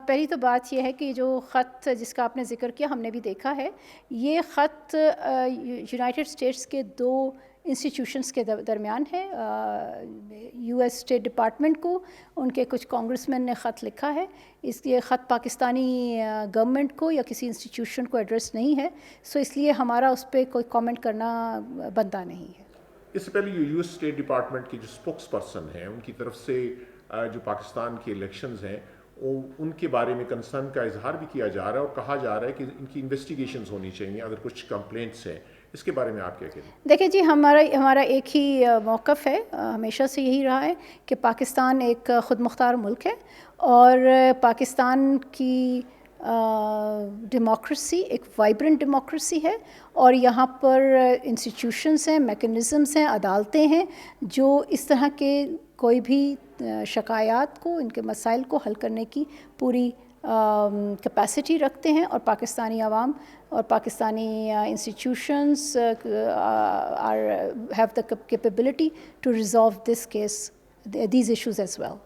پہلی تو بات یہ ہے کہ جو خط جس کا آپ نے ذکر کیا ہم نے بھی دیکھا ہے، یہ خط یونائٹڈ اسٹیٹس کے 2 انسٹیٹیوشنس کے درمیان ہے. US اسٹیٹ ڈپارٹمنٹ کو ان کے کچھ کانگریس مین نے خط لکھا ہے. اس لیے خط پاکستانی گورنمنٹ کو یا کسی انسٹیٹیوشن کو ایڈریس نہیں ہے، سو اس لیے ہمارا اس پہ کوئی کامنٹ کرنا بنتا نہیں ہے. اس سے پہلے US اسٹیٹ ڈپارٹمنٹ کے جو اسپوکس پرسن ہیں ان کی طرف سے جو پاکستان کے الیکشنز ہیں ان کے بارے میں کنسرن کا اظہار بھی کیا جا رہا ہے اور کہا جا رہا ہے کہ ان کی انویسٹیگیشنز ہونی چاہیے اگر کچھ کمپلینٹس ہیں. اس کے بارے میں آپ کیا کہتے ہیں؟ دیکھیں جی، ہمارا ایک ہی موقف ہے، ہمیشہ سے یہی رہا ہے کہ پاکستان ایک خود مختار ملک ہے اور پاکستان کی ڈیموکریسی ایک وائبرنٹ ڈیموکریسی ہے اور یہاں پر انسٹیٹیوشنس ہیں، میکنزمس ہیں، عدالتیں ہیں جو اس طرح کے کوئی بھی شکایات کو، ان کے مسائل کو حل کرنے کی پوری کیپیسٹی رکھتے ہیں. اور پاکستانی عوام اور Pakistani institutions have the capability to resolve these issues as well.